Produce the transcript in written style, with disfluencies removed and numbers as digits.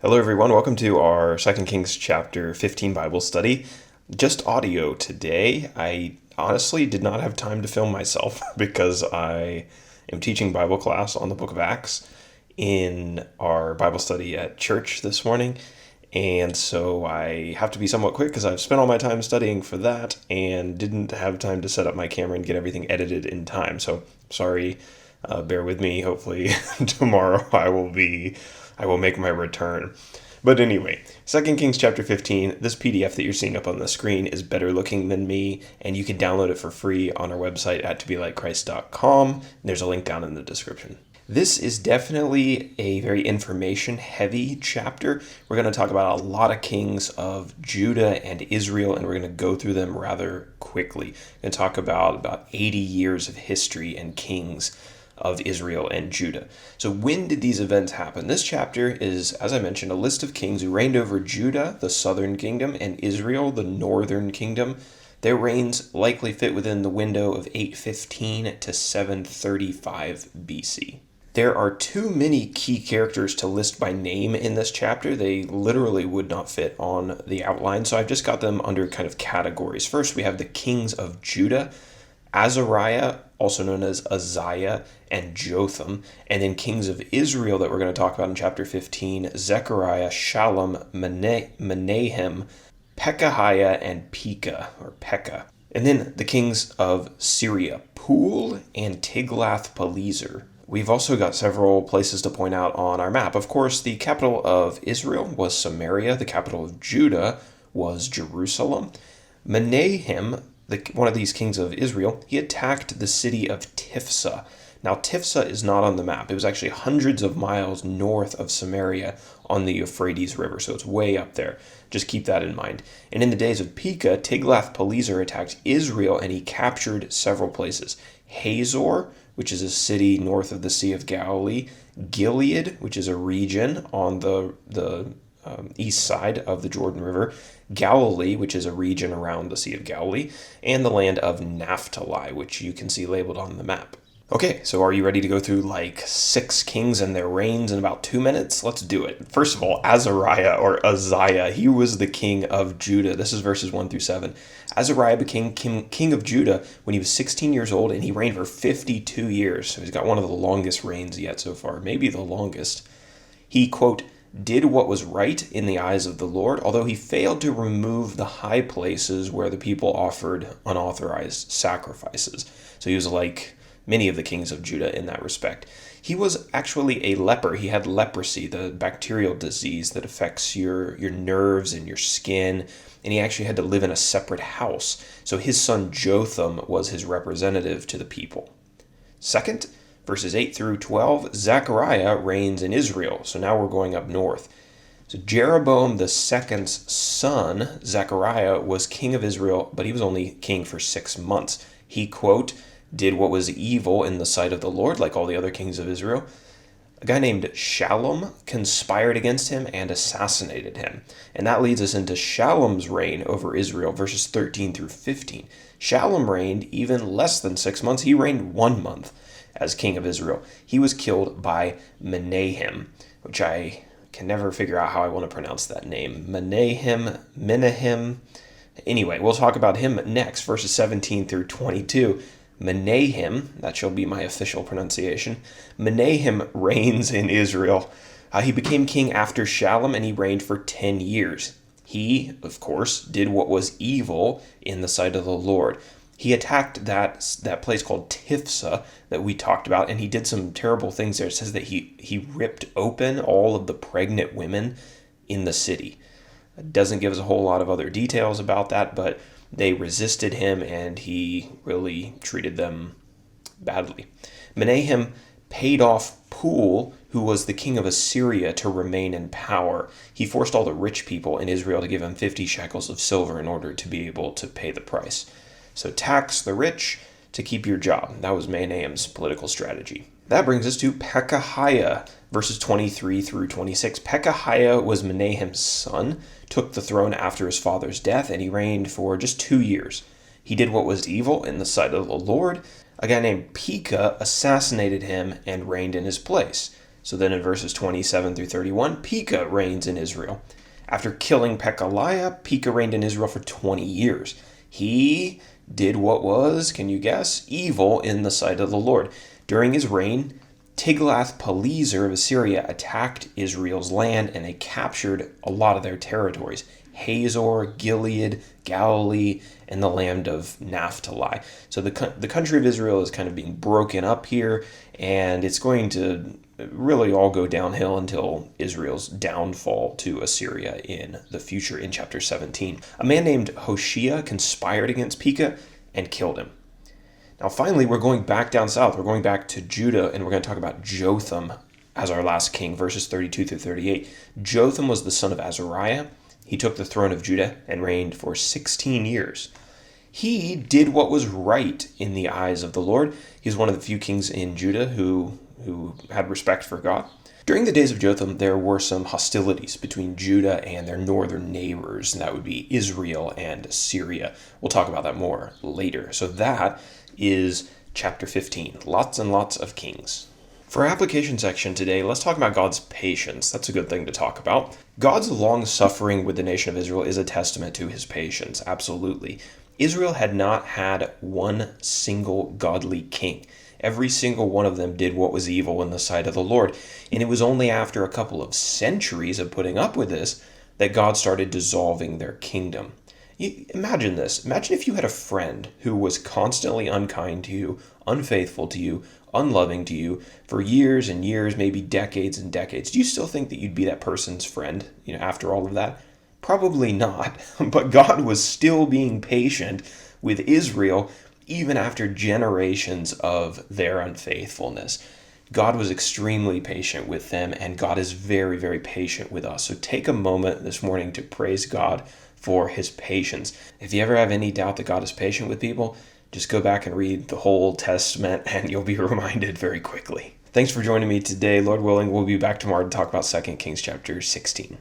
Hello everyone, welcome to our 2 Kings chapter 15 Bible study. Just audio today. I honestly did not have time to film myself because I am teaching Bible class on the book of Acts in our Bible study at church this morning. And so I have to be somewhat quick because I've spent all my time studying for that and didn't have time to set up my camera and get everything edited in time. So sorry, bear with me. Hopefully tomorrow I will make my return. But anyway, 2 Kings chapter 15, this PDF that you're seeing up on the screen is better looking than me, and you can download it for free on our website at tobelikechrist.com. There's a link down in the description. This is definitely a very information-heavy chapter. We're going to talk about a lot of kings of Judah and Israel, and we're going to go through them rather quickly. We're going to talk about 80 years of history and kings of Israel and Judah. So when did these events happen? This chapter is, as I mentioned, a list of kings who reigned over Judah, the southern kingdom, and Israel, the northern kingdom. Their reigns likely fit within the window of 815 to 735 BC. There are too many key characters to list by name in this chapter. They literally would not fit on the outline, so I've just got them under kind of categories. First, we have the kings of Judah: Azariah, also known as Uzziah, and Jotham, and then kings of Israel that we're going to talk about in chapter 15, Zechariah, Shallum, Menahem, Pekahiah, and Pekah. And then the kings of Syria, Pul and Tiglath-Pileser. We've also got several places to point out on our map. Of course, the capital of Israel was Samaria. The capital of Judah was Jerusalem. Menahem, one of these kings of Israel, he attacked the city of Tifsa. Now, Tifsa is not on the map. It was actually hundreds of miles north of Samaria on the Euphrates River, so it's way up there. Just keep that in mind. And in the days of Pekah, Tiglath-Pileser attacked Israel, and he captured several places: Hazor, which is a city north of the Sea of Galilee; Gilead, which is a region on the east side of the Jordan River; Galilee, which is a region around the Sea of Galilee; and the land of Naphtali, which you can see labeled on the map. Okay, so are you ready to go through like 6 kings and their reigns in about 2 minutes? Let's do it. First of all, Azariah or Uzziah, he was the king of Judah. This is verses 1 through 7. Azariah became king of Judah when he was 16 years old, and he reigned for 52 years. So he's got one of the longest reigns yet so far, maybe the longest. He, quote, did what was right in the eyes of the Lord, although he failed to remove the high places where the people offered unauthorized sacrifices. So he was like many of the kings of Judah in that respect. He was actually a leper. He had leprosy, the bacterial disease that affects your nerves and your skin, and he actually had to live in a separate house. So his son Jotham was his representative to the people. Second, verses 8 through 12, Zechariah reigns in Israel. So now we're going up north. So Jeroboam II's son, Zechariah, was king of Israel, but he was only king for 6 months. He, quote, did what was evil in the sight of the Lord, like all the other kings of Israel. A guy named Shallum conspired against him and assassinated him. And that leads us into Shallum's reign over Israel, verses 13 through 15. Shallum reigned even less than 6 months. He reigned 1 month as king of Israel. He was killed by Menahem, which I can never figure out how I want to pronounce that name. Menahem. Anyway, we'll talk about him next, verses 17 through 22. Menahem, that shall be my official pronunciation. Menahem reigns in Israel. He became king after Shallum, and he reigned for 10 years. He, of course, did what was evil in the sight of the Lord. He attacked that place called Tifsa that we talked about, and he did some terrible things there. It says that he ripped open all of the pregnant women in the city. It doesn't give us a whole lot of other details about that, but they resisted him, and he really treated them badly. Menahem paid off Pul, who was the king of Assyria, to remain in power. He forced all the rich people in Israel to give him 50 shekels of silver in order to be able to pay the price. So tax the rich to keep your job. That was Menahem's political strategy. That brings us to Pekahiah, verses 23 through 26. Pekahiah was Menahem's son, took the throne after his father's death, and he reigned for just 2 years. He did what was evil in the sight of the Lord. A guy named Pekah assassinated him and reigned in his place. So then in verses 27 through 31, Pekah reigns in Israel. After killing Pekahiah, Pekah reigned in Israel for 20 years. He did what was, can you guess, evil in the sight of the Lord. During his reign, Tiglath-Pileser of Assyria attacked Israel's land, and they captured a lot of their territories. Hazor, Gilead, Galilee, and the land of Naphtali. So the country of Israel is kind of being broken up here, and it's going to really all go downhill until Israel's downfall to Assyria in the future in chapter 17. A man named Hoshea conspired against Pekah and killed him. Now finally, we're going back down south. We're going back to Judah, and we're going to talk about Jotham as our last king, verses 32 through 38. Jotham was the son of Azariah. He took the throne of Judah and reigned for 16 years. He did what was right in the eyes of the Lord. He's one of the few kings in Judah who had respect for God. During the days of Jotham, there were some hostilities between Judah and their northern neighbors, and that would be Israel and Assyria. We'll talk about that more later. So that is chapter 15. Lots and lots of kings. For our application section today, let's talk about God's patience. That's a good thing to talk about. God's long-suffering with the nation of Israel is a testament to his patience, absolutely. Israel had not had one single godly king. Every single one of them did what was evil in the sight of the Lord. And it was only after a couple of centuries of putting up with this that God started dissolving their kingdom. Imagine this. Imagine if you had a friend who was constantly unkind to you, unfaithful to you, unloving to you for years and years, maybe decades and decades. Do you still think that you'd be that person's friend, after all of that? Probably not. But God was still being patient with Israel even after generations of their unfaithfulness. God was extremely patient with them, and God is very, very patient with us. So take a moment this morning to praise God for his patience. If you ever have any doubt that God is patient with people, just go back and read the whole Old Testament and you'll be reminded very quickly. Thanks for joining me today. Lord willing, we'll be back tomorrow to talk about 2 Kings chapter 16.